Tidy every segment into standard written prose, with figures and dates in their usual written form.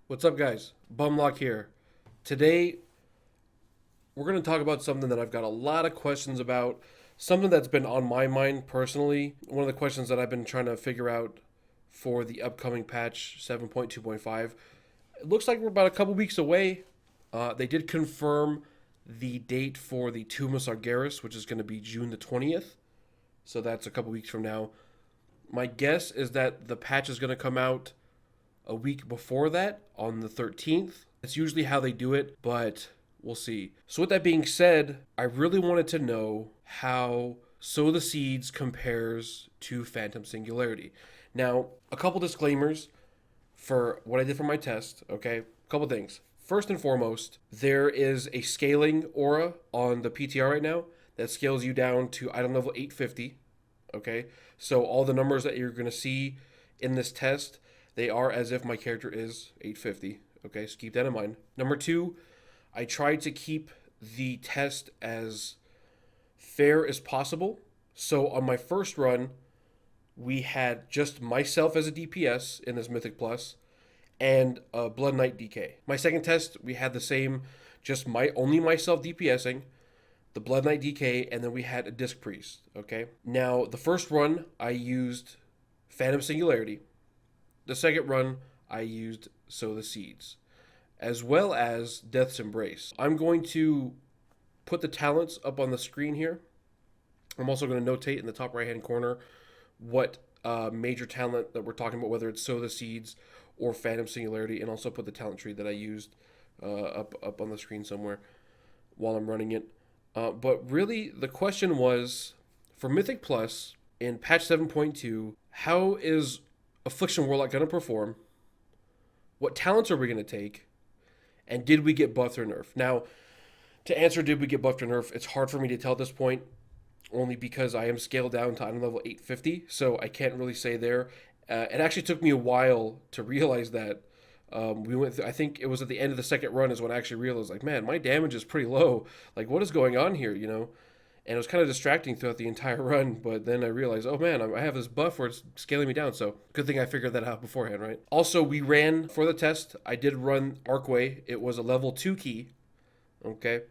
What's up, guys? Bumlock here. Today, we're going to talk about something that I've got a lot of questions about, something that's been on my mind personally. One of the questions that I've been trying to figure out for the upcoming patch 7.2.5. It looks like we're about a couple weeks away. They did confirm the date for the Tomb of Sargeras, which is going to be June the 20th. So that's a couple weeks from now. My guess is that the patch is going to come out a week before that on the 13th. It's usually how they do it, but we'll see. So, with that being said, I really wanted to know how Sow the Seeds compares to Phantom Singularity. Now, a couple disclaimers for what I did for my test, okay? A couple things. First and foremost, there is a scaling aura on the PTR right now that scales you down to item level 850, okay? So, all the numbers that you're going to see in this test, they are as if my character is 850. Okay, so keep that in mind. Number two, I tried to keep the test as fair as possible. So on my first run, we had just myself as a DPS in this Mythic Plus and a Blood Knight DK. My second test, we had the same, just only myself DPSing, the Blood Knight DK, and then we had a Disc Priest. Okay. Now the first run, I used Phantom Singularity. The second run, I used Sow the Seeds, as well as Death's Embrace. I'm going to put the talents up on the screen here. I'm also going to notate in the top right-hand corner what major talent that we're talking about, whether it's Sow the Seeds or Phantom Singularity, and also put the talent tree that I used up on the screen somewhere while I'm running it. But really, the question was, for Mythic Plus, in patch 7.2, how is Affliction Warlock going to perform? What talents are we going to take? And did we get buffed or nerfed? Now, to answer did we get buffed or nerfed, it's hard for me to tell at this point, only because I am scaled down to item level 850, so I can't really say there. It actually took me a while to realize that. We went through, I think it was at the end of the second run is when I actually realized, like, man, my damage is pretty low. Like, what is going on here, you know? And it was kind of distracting throughout the entire run, but then I realized, oh man, I have this buff where it's scaling me down, so good thing I figured that out beforehand, right? Also, we ran, for the test, I did run Archway. It was a level 2 key, okay?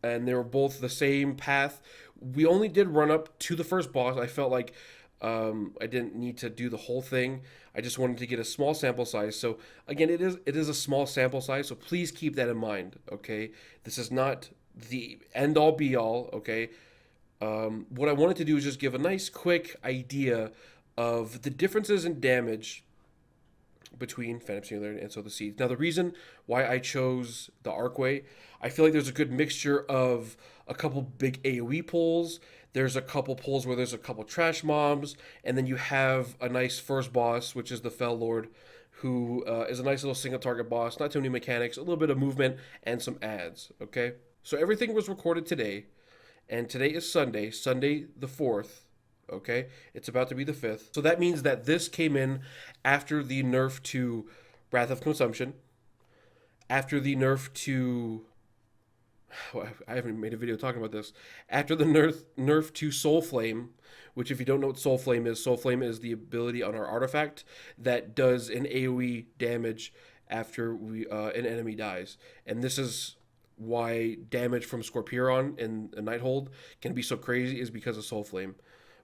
And they were both the same path. We only did run up to the first boss. I felt like I didn't need to do the whole thing. I just wanted to get a small sample size. So again, it is a small sample size, so please keep that in mind, okay? This is not the end-all be-all, okay? What I wanted to do is just give a nice quick idea of the differences in damage between Phantom Singularity and Sow the Seeds. Now, the reason why I chose the Archway, I feel like there's a good mixture of a couple big AoE pulls. There's a couple pulls where there's a couple trash mobs, and then you have a nice first boss, which is the Fell Lord, who is a nice little single target boss. Not too many mechanics, a little bit of movement, and some ads. Okay, so everything was recorded today. And today is Sunday, Sunday the 4th, okay? It's about to be the 5th. So that means that this came in after the nerf to Wrath of Consumption, after the nerf to... Well, I haven't made a video talking about this. After the nerf to Soul Flame, which if you don't know what Soul Flame is the ability on our artifact that does an AoE damage after an enemy dies. And this is why damage from Scorpion in a Nighthold can be so crazy is because of Soul Flame,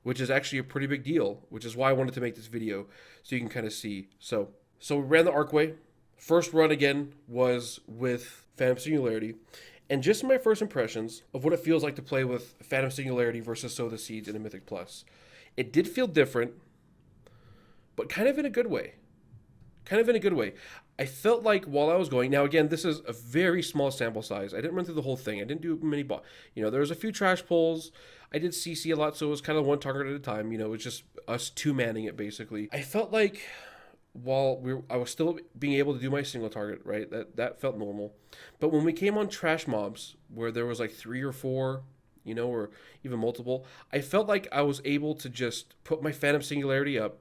which is actually a pretty big deal, which is why I wanted to make this video so you can kind of see. So we ran the Archway. First run again was with Phantom Singularity. And just my first impressions of what it feels like to play with Phantom Singularity versus Sow the Seeds in a Mythic Plus. It did feel different, but kind of in a good way. I felt like while I was going, now again, this is a very small sample size. I didn't run through the whole thing. I didn't do many, there was a few trash pulls. I did CC a lot, so it was kind of one target at a time. It was just us two-manning it, basically. I felt like I was still being able to do my single target, right? That felt normal. But when we came on trash mobs, where there was like 3 or 4, or even multiple, I felt like I was able to just put my Phantom Singularity up,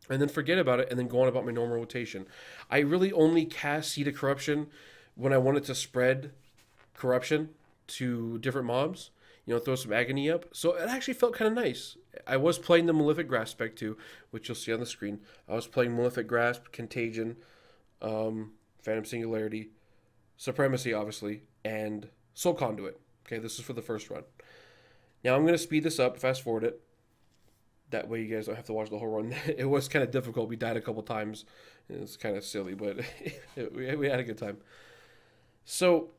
and then forget about it, and then go on about my normal rotation. I really only cast Seed of Corruption when I wanted to spread corruption to different mobs, throw some agony up. So it actually felt kind of nice. I was playing the Malefic Grasp spec too, which you'll see on the screen. I was playing Malefic Grasp, Contagion, Phantom Singularity, Supremacy, obviously, and Soul Conduit. Okay, this is for the first run. Now I'm going to speed this up, fast forward it. That way you guys don't have to watch the whole run. It was kind of difficult. We died a couple times. It's kind of silly, but we had a good time. So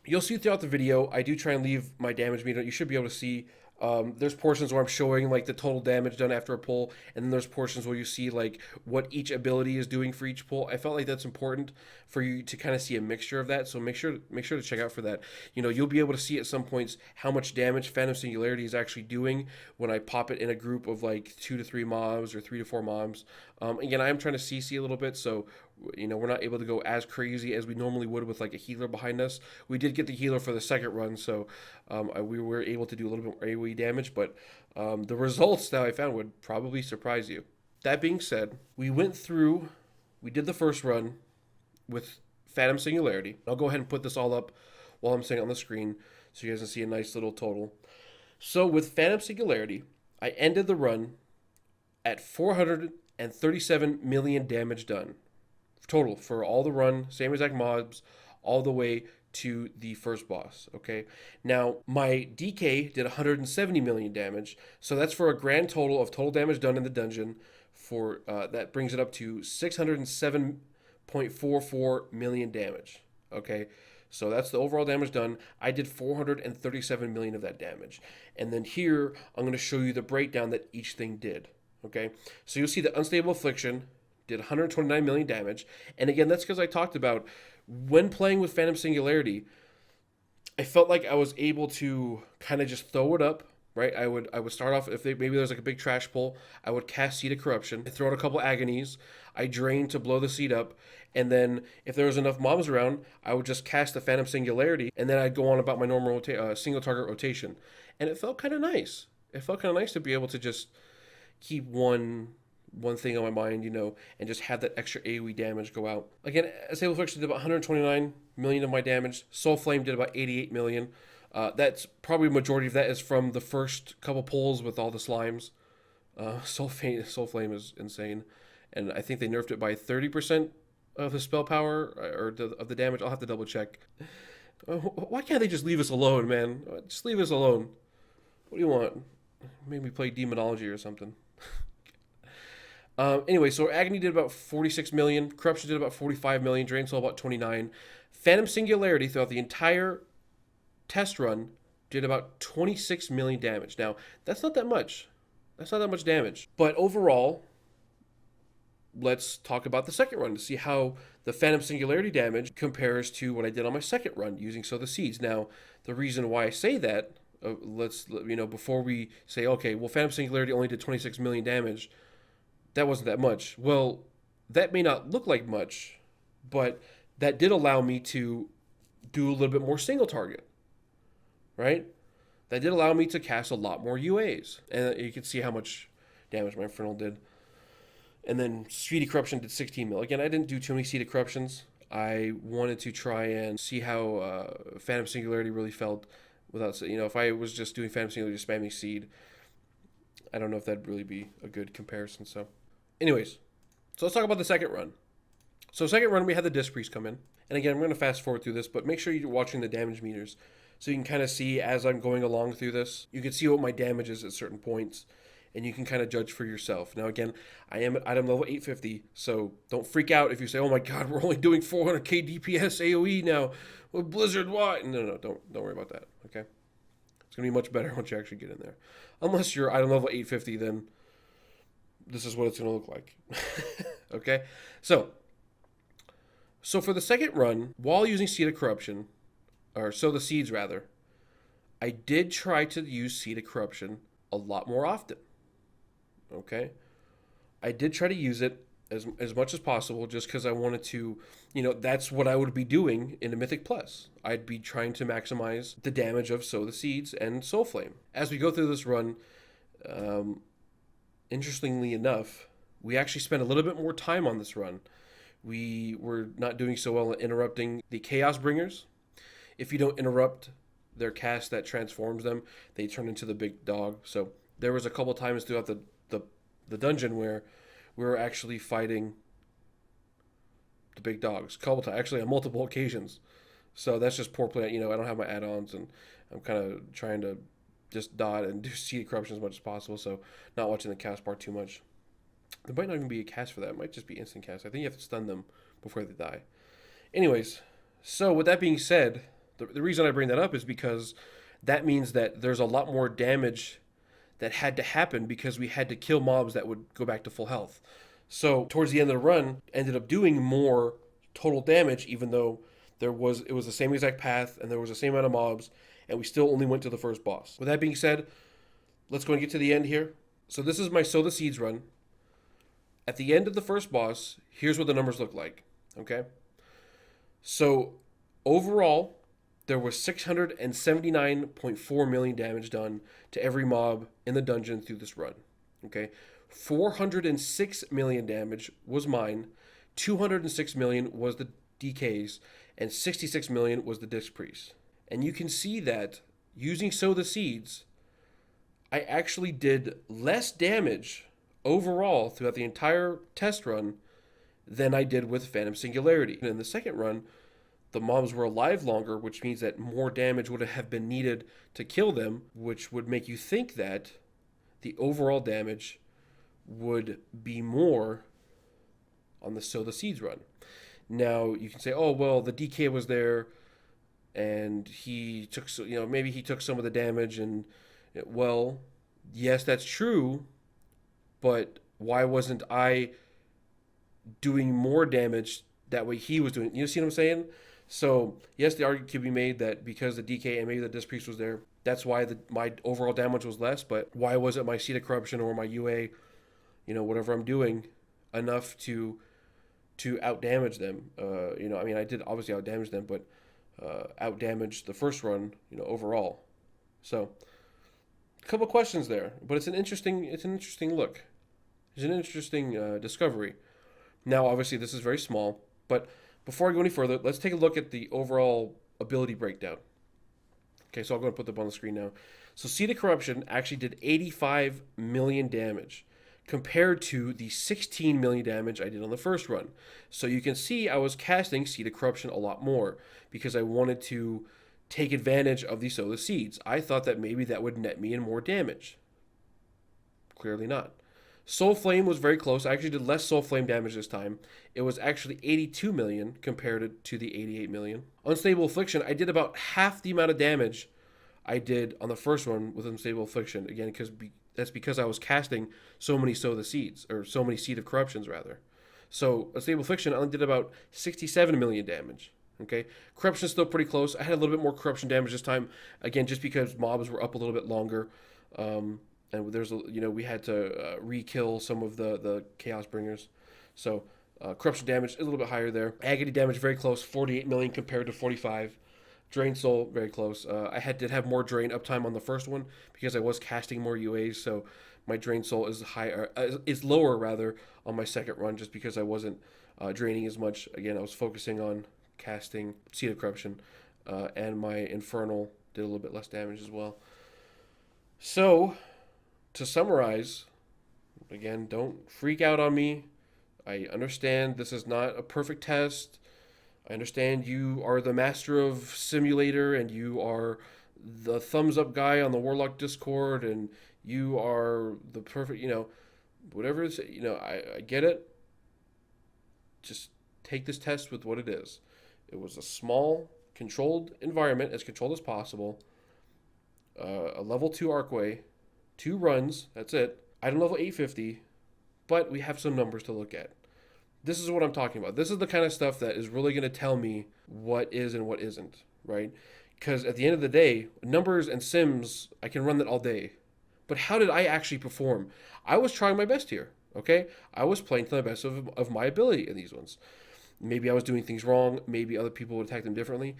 you'll see throughout the video, I do try and leave my damage meter. You should be able to see. There's portions where I'm showing like the total damage done after a pull, and then there's portions where you see like what each ability is doing for each pull. I felt like that's important for you to kind of see a mixture of that. So make sure to check out for that. You know, you'll be able to see at some points how much damage Phantom Singularity is actually doing when I pop it in a group of like 2 to 3 mobs or 3 to 4 mobs. Again, I am trying to CC a little bit, so you know we're not able to go as crazy as we normally would with like a healer behind us. We did get the healer for the second run, so we were able to do a little bit more AoE damage, but the results that I found would probably surprise you. That being said, we did the first run with Phantom Singularity. I'll go ahead and put this all up while I'm sitting on the screen so you guys can see a nice little total. So with Phantom Singularity, I ended the run at 437 million damage done. Total for all the run, same exact mobs, all the way to the first boss, okay? Now, my DK did 170 million damage, so that's for a grand total of total damage done in the dungeon for, that brings it up to 607.44 million damage, okay? So that's the overall damage done. I did 437 million of that damage. And then here, I'm going to show you the breakdown that each thing did, okay? So you'll see the Unstable Affliction did 129 million damage. And again, that's because I talked about when playing with Phantom Singularity, I felt like I was able to kind of just throw it up, right? I would start off, if maybe there's like a big trash pull, I would cast Seed of Corruption, I throw out a couple agonies, I drain to blow the seed up, and then if there was enough mobs around, I would just cast the Phantom Singularity, and then I'd go on about my normal single target rotation. And it felt kind of nice. It felt kind of nice to be able to just keep one thing on my mind, you know, and just have that extra AoE damage go out. Again, Stable Affliction did about 129 million of my damage. Soul Flame did about 88 million. That's probably majority of that is from the first couple pulls with all the slimes. Soul Flame is insane, and I think they nerfed it by 30% of the spell power or of the damage. I'll have to double check. Why can't they just leave us alone, man? Just leave us alone. What do you want? Make me play Demonology or something. Anyway, so Agony did about 46 million, Corruption did about 45 million, Drain Soul about 29. Phantom Singularity throughout the entire test run did about 26 million damage. Now, that's not that much. That's not that much damage. But overall, let's talk about the second run to see how the Phantom Singularity damage compares to what I did on my second run using Sow the Seeds. Now, the reason why I say that, before we say, okay, well, Phantom Singularity only did 26 million damage, that wasn't that much. Well, that may not look like much, but that did allow me to do a little bit more single target, right? That did allow me to cast a lot more UAs. And you can see how much damage my Infernal did. And then Seed of Corruption did 16 mil. Again, I didn't do too many Seed of Corruptions. I wanted to try and see how Phantom Singularity really felt without, if I was just doing Phantom Singularity, just spamming Seed, I don't know if that'd really be a good comparison, so... Anyways, so let's talk about the second run. So second run, we had the Disc Priest come in. And again, I'm going to fast forward through this, but make sure you're watching the damage meters so you can kind of see as I'm going along through this. You can see what my damage is at certain points, and you can kind of judge for yourself. Now again, I am at item level 850, so don't freak out if you say, oh my god, we're only doing 400k DPS AoE now. Well, Blizzard, what? No, don't worry about that, okay? It's going to be much better once you actually get in there. Unless you're item level 850, then this is what it's going to look like. Okay? So for the second run, while using Seed of Corruption, or Sow the Seeds rather, I did try to use Seed of Corruption a lot more often. Okay? I did try to use it as much as possible just because I wanted to, that's what I would be doing in a Mythic Plus. I'd be trying to maximize the damage of Sow the Seeds and Soul Flame. As we go through this run, interestingly enough, we actually spent a little bit more time on this run. We were not doing so well at interrupting the Chaos Bringers. If you don't interrupt their cast that transforms them, they turn into the big dog. So there was a couple times throughout the dungeon where we were actually fighting the big dogs. A couple times, actually on multiple occasions. So that's just poor play. I don't have my add-ons, and I'm kind of trying to just dot and do seed corruption as much as possible. So not watching the cast part too much. There might not even be a cast for that. It might just be instant cast. I think you have to stun them before they die. Anyways, so with that being said, the reason I bring that up is because that means that there's a lot more damage that had to happen because we had to kill mobs that would go back to full health. So towards the end of the run, ended up doing more total damage, even though it was the same exact path and there was the same amount of mobs, and we still only went to the first boss. With that being said, let's go and get to the end here. So this is my Sow the Seeds run. At the end of the first boss, here's what the numbers look like. Okay? So overall, there was 679.4 million damage done to every mob in the dungeon through this run. Okay? 406 million damage was mine, 206 million was the DK's, and 66 million was the Disc Priest. And you can see that using Sow the Seeds, I actually did less damage overall throughout the entire test run than I did with Phantom Singularity. And in the second run, the mobs were alive longer, which means that more damage would have been needed to kill them, which would make you think that the overall damage would be more on the Sow the Seeds run. Now, you can say, oh, well, the DK was there, and he took, maybe he took some of the damage, and, well, yes, that's true, but why wasn't I doing more damage that way he was doing? You see what I'm saying? So, yes, the argument could be made that because the DK and maybe the Disc Priest was there, that's why my overall damage was less, but why wasn't my Seed of Corruption or my UA, whatever I'm doing, enough to out-damage them? I did obviously out-damage them, but out-damage the first run, overall. So, a couple questions there, but it's an interesting look. It's an interesting discovery. Now, obviously, this is very small, but before I go any further, let's take a look at the overall ability breakdown. Okay, so I'll go and put them on the screen now. So Seed of Corruption actually did 85 million damage compared to the 16 million damage I did on the first run. So you can see I was casting Seed of Corruption a lot more because I wanted to take advantage of the Sow the Seeds. I thought that maybe that would net me in more damage. Clearly not. Soul Flame was very close. I actually did less Soul Flame damage this time. It was actually 82 million compared to the 88 million. Unstable Affliction, I did about half the amount of damage I did on the first one with Unstable Affliction. Again, that's because I was casting so many Sow the Seeds, or so many Seed of Corruptions, rather. So Unstable Affliction, I only did about 67 million damage. Okay, Corruption's still pretty close. I had a little bit more Corruption damage this time, again, just because mobs were up a little bit longer. And there's we had to re-kill some of the Chaos Bringers. So Corruption damage is a little bit higher there. Agony damage very close, 48 million compared to 45. Drain Soul very close. I did have more Drain uptime on the first one because I was casting more UAs, so my Drain Soul is lower rather on my second run just because I wasn't draining as much. Again, I was focusing on casting Seed of Corruption, and my Infernal did a little bit less damage as well. So, to summarize, again, don't freak out on me. I understand this is not a perfect test. I understand you are the master of Simulator and you are the thumbs up guy on the Warlock Discord and you are the perfect, whatever it's, I get it. Just take this test with what it is. It was a small, controlled environment, as controlled as possible. A level 2 Arcway, 2 runs, that's it. Item level 850, but we have some numbers to look at. This is what I'm talking about. This is the kind of stuff that is really going to tell me what is and what isn't, right? Because at the end of the day, numbers and sims, I can run that all day. But how did I actually perform? I was trying my best here, okay? I was playing to the best of my ability in these ones. Maybe I was doing things wrong. Maybe other people would attack them differently.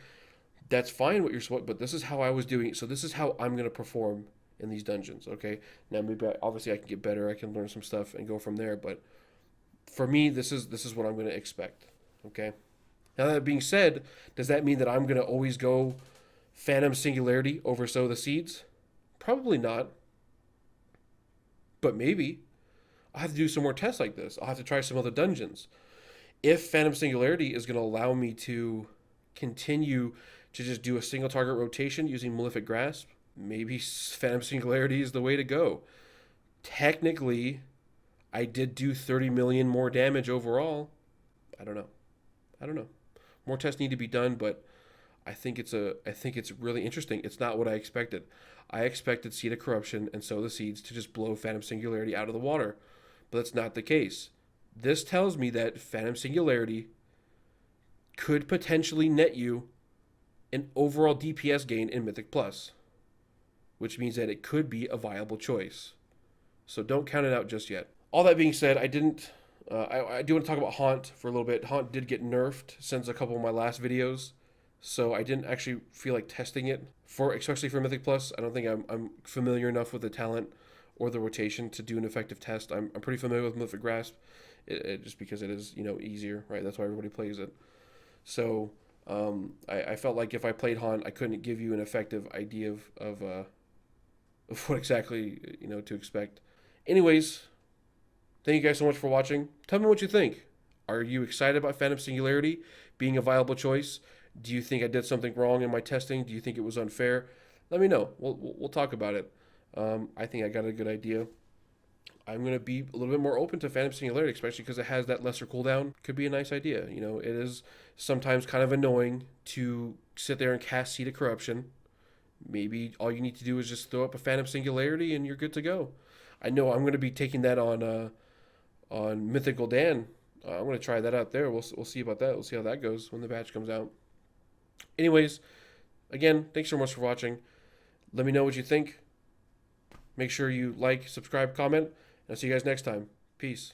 That's fine what you're supposed, but this is how I was doing it. So this is how I'm going to perform in these dungeons, okay? Now, maybe obviously I can get better. I can learn some stuff and go from there, but for me, this is what I'm going to expect, okay? Now, that being said, does that mean that I'm going to always go Phantom Singularity over Sow the Seeds? Probably not, but maybe. I'll have to do some more tests like this. I'll have to try some other dungeons. If Phantom Singularity is going to allow me to continue to just do a single target rotation using Malefic Grasp, maybe Phantom Singularity is the way to go. Technically, I did do 30 million more damage overall. I don't know. I don't know. More tests need to be done, but I think it's really interesting. It's not what I expected. I expected Seed of Corruption and Sow the Seeds to just blow Phantom Singularity out of the water, but that's not the case. This tells me that Phantom Singularity could potentially net you an overall DPS gain in Mythic Plus, which means that it could be a viable choice. So don't count it out just yet. All that being said, I didn't. I do want to talk about Haunt for a little bit. Haunt did get nerfed since a couple of my last videos, so I didn't actually feel like testing it for, especially for Mythic Plus. I don't think I'm familiar enough with the talent or the rotation to do an effective test. I'm pretty familiar with Malefic Grasp, just because it is easier, right? That's why everybody plays it. So I felt like if I played Haunt, I couldn't give you an effective idea of what exactly to expect. Anyways, thank you guys so much for watching. Tell me what you think. Are you excited about Phantom Singularity being a viable choice? Do you think I did something wrong in my testing? Do you think it was unfair? Let me know. We'll talk about it. I think I got a good idea. I'm going to be a little bit more open to Phantom Singularity, especially because it has that lesser cooldown. Could be a nice idea. It is sometimes kind of annoying to sit there and cast Seed of Corruption. Maybe all you need to do is just throw up a Phantom Singularity and you're good to go. I know I'm going to be taking that on Mythical Dan. I'm going to try that out there. We'll see about that. We'll see how that goes when the patch comes out. Anyways, again, thanks so much for watching. Let me know what you think. Make sure you like, subscribe, comment, and I'll see you guys next time. Peace.